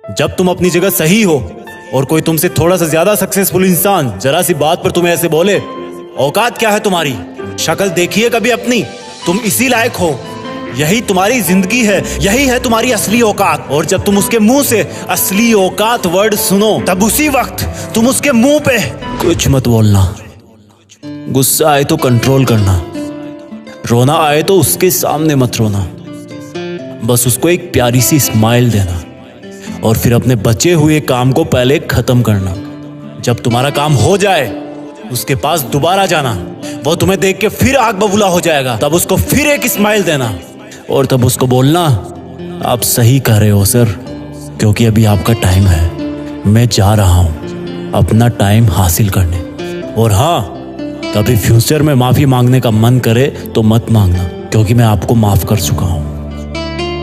जब तुम अपनी जगह सही हो और कोई तुमसे थोड़ा सा ज्यादा सक्सेसफुल इंसान जरा सी बात पर तुम्हें ऐसे बोले, औकात क्या है तुम्हारी, शक्ल देखिए कभी अपनी, तुम इसी लायक हो, यही तुम्हारी जिंदगी है, यही है तुम्हारी असली औकात। और जब तुम उसके मुंह से असली औकात वर्ड सुनो, तब उसी वक्त तुम उसके मुंह पे कुछ मत बोलना। गुस्सा आए तो कंट्रोल करना, रोना आए तो उसके सामने मत रोना, बस उसको एक प्यारी सी स्माइल देना और फिर अपने बचे हुए काम को पहले खत्म करना। जब तुम्हारा काम हो जाए उसके पास दोबारा जाना, वो तुम्हें देख के फिर आग बबूला हो जाएगा, तब उसको फिर एक स्माइल देना और तब उसको बोलना, आप सही कह रहे हो सर, क्योंकि अभी आपका टाइम है, मैं जा रहा हूं अपना टाइम हासिल करने। और हाँ, कभी फ्यूचर में माफी मांगने का मन करे तो मत मांगना, क्योंकि मैं आपको माफ कर चुका हूं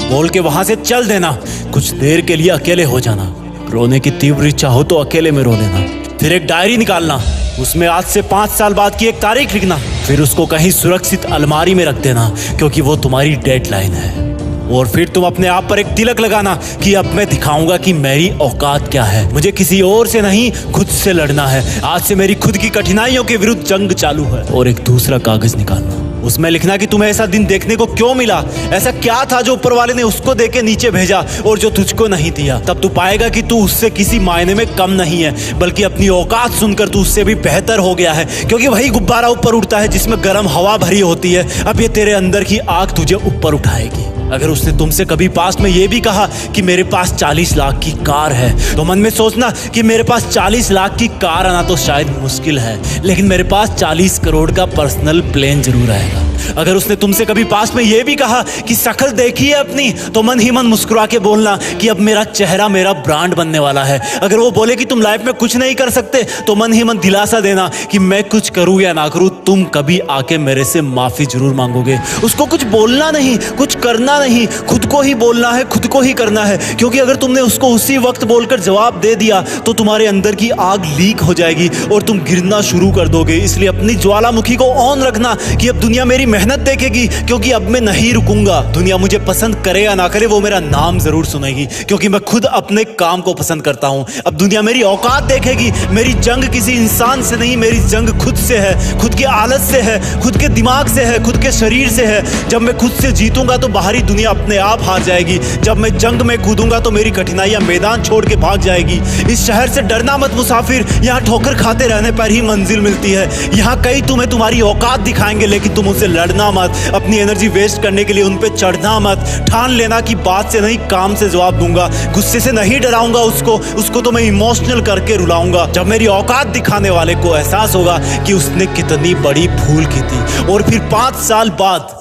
बोल के वहां से चल देना। कुछ देर के लिए अकेले हो जाना, रोने की तीव्र इच्छा हो तो अकेले में रो लेना। फिर एक डायरी निकालना, उसमें आज से 5 साल बाद की एक तारीख लिखना, फिर उसको कहीं सुरक्षित अलमारी में रख देना, क्योंकि वो तुम्हारी डेडलाइन है। और फिर तुम अपने आप पर एक तिलक लगाना कि अब मैं दिखाऊंगा कि मेरी औकात क्या है, मुझे किसी और से नहीं खुद से लड़ना है, आज से मेरी खुद की कठिनाइयों के विरुद्ध जंग चालू है। और एक दूसरा कागज निकालना, उसमें लिखना कि तुम्हें ऐसा दिन देखने को क्यों मिला, ऐसा क्या था जो ऊपर वाले ने उसको देके नीचे भेजा और जो तुझको नहीं दिया। तब तू पाएगा कि तू उससे किसी मायने में कम नहीं है, बल्कि अपनी औकात सुनकर तू उससे भी बेहतर हो गया है, क्योंकि वही गुब्बारा ऊपर उड़ता है जिसमें गर्म हवा भरी होती है। अब ये तेरे अंदर की आग तुझे ऊपर उठाएगी। अगर उसने तुमसे कभी पास में ये भी कहा कि मेरे पास 40 लाख की कार है, तो मन में सोचना कि मेरे पास 40 लाख की कार आना तो शायद मुश्किल है, लेकिन मेरे पास 40 करोड़ का पर्सनल प्लेन जरूर आएगा। अगर उसने तुमसे कभी पास में ये भी कहा कि शक्ल देखी है अपनी, तो मन ही मन मुस्कुरा के बोलना कि अब मेरा चेहरा मेरा ब्रांड बनने वाला है। अगर वो बोले कि तुम लाइफ में कुछ नहीं कर सकते, तो मन ही मन दिलासा देना कि मैं कुछ करूं या ना करूं, तुम कभी आके मेरे से माफी जरूर मांगोगे। उसको कुछ बोलना नहीं, कुछ करना नहीं, खुद को ही बोलना है, खुद को ही करना है, क्योंकि अगर तुमने उसको उसी वक्त बोलकर जवाब दे दिया तो तुम्हारे अंदर की आग लीक हो जाएगी और तुम गिरना शुरू कर दोगे। इसलिए अपनी ज्वालामुखी को ऑन रखना कि अब दुनिया मेरी मेहनत देखेगी, क्योंकि अब मैं नहीं रुकूंगा। दुनिया मुझे पसंद करे या ना करे, वो मेरा नाम जरूर सुनेगी, क्योंकि मैं खुद अपने काम को पसंद करता हूं। अब दुनिया मेरी औकात देखेगी। मेरी जंग किसी इंसान से नहीं, मेरी जंग खुद से है, खुद की आदत से है, खुद के दिमाग से है, खुद के शरीर से है। जब मैं खुद से जीतूंगा तो बाहरी दुनिया अपने आप हार जाएगी। जब मैं जंग में कूदूंगा तो मेरी कठिनाइयां मैदान छोड़ के भाग जाएगी। इस शहर से डरना मत मुसाफिर, यहाँ ठोकर खाते रहने पर ही मंजिल मिलती है। यहाँ कई तुम्हें तुम्हारी औकात दिखाएंगे, लेकिन तुम उनसे लड़ना मत, अपनी एनर्जी वेस्ट करने के लिए उन पे चढ़ना मत। ठान लेना कि बात से नहीं काम से जवाब दूंगा, गुस्से से नहीं डराऊंगा उसको तो मैं इमोशनल करके रुलाऊंगा। जब मेरी औकात दिखाने वाले को एहसास होगा कि उसने कितनी बड़ी भूल की थी, और फिर 5 साल बाद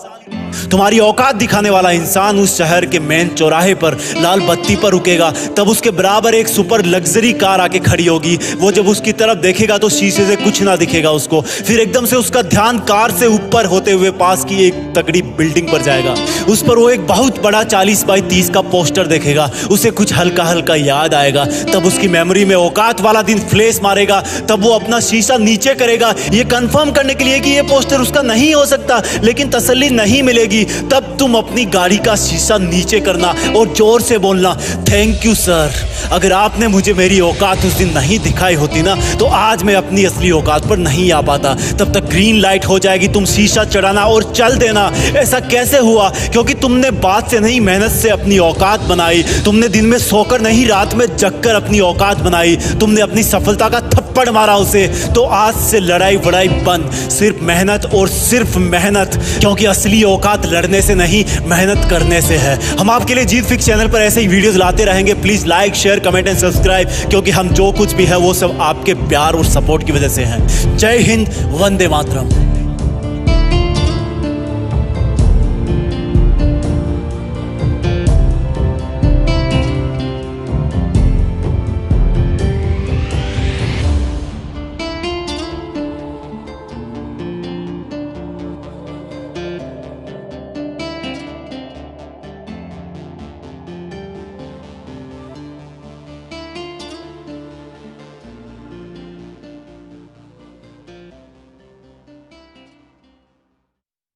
तुम्हारी औकात दिखाने वाला इंसान उस शहर के मेन चौराहे पर लाल बत्ती पर रुकेगा, तब उसके बराबर एक सुपर लग्जरी कार आके खड़ी होगी। वो जब उसकी तरफ देखेगा तो शीशे से कुछ ना दिखेगा उसको। फिर एकदम से उसका ध्यान कार से ऊपर होते हुए पास की एक तगड़ी बिल्डिंग पर जाएगा। उस पर वो एक बहुत बड़ा 40 बाई 30 का पोस्टर देखेगा। उसे कुछ हल्का हल्का याद आएगा। तब उसकी मेमोरी में औकात वाला दिन फ्लैश मारेगा। तब वो अपना शीशा नीचे करेगा, ये कंफर्म करने के लिए कि ये पोस्टर उसका नहीं हो सकता, लेकिन तसल्ली नहीं मिलेगी। तब तुम अपनी गाड़ी का शीशा नीचे करना और जोर से बोलना, थैंक यू सर, अगर आपने मुझे मेरी औकात उस दिन नहीं दिखाई होती ना, तो आज मैं अपनी असली औकात पर नहीं आ पाता। तब तक ग्रीन लाइट हो जाएगी, तुम शीशा चढ़ाना और चल देना। ऐसा कैसे हुआ? क्योंकि तुमने बात से नहीं मेहनत से अपनी औकात बनाई। तुमने दिन में सोकर नहीं रात में जगकर अपनी औकात बनाई। तुमने अपनी सफलता का थप्पड़ मारा उसे। तो आज से लड़ाई वड़ाई बंद, सिर्फ मेहनत और सिर्फ मेहनत, क्योंकि असली औकात लड़ने से नहीं मेहनत करने से है। हम आपके लिए जीत फिक्स चैनल पर ऐसे ही वीडियोस लाते रहेंगे। Please like, share, comment and subscribe, क्योंकि हम जो कुछ भी है वो सब आपके प्यार और सपोर्ट की वजह से है। जय हिंद, वंदे मातरम।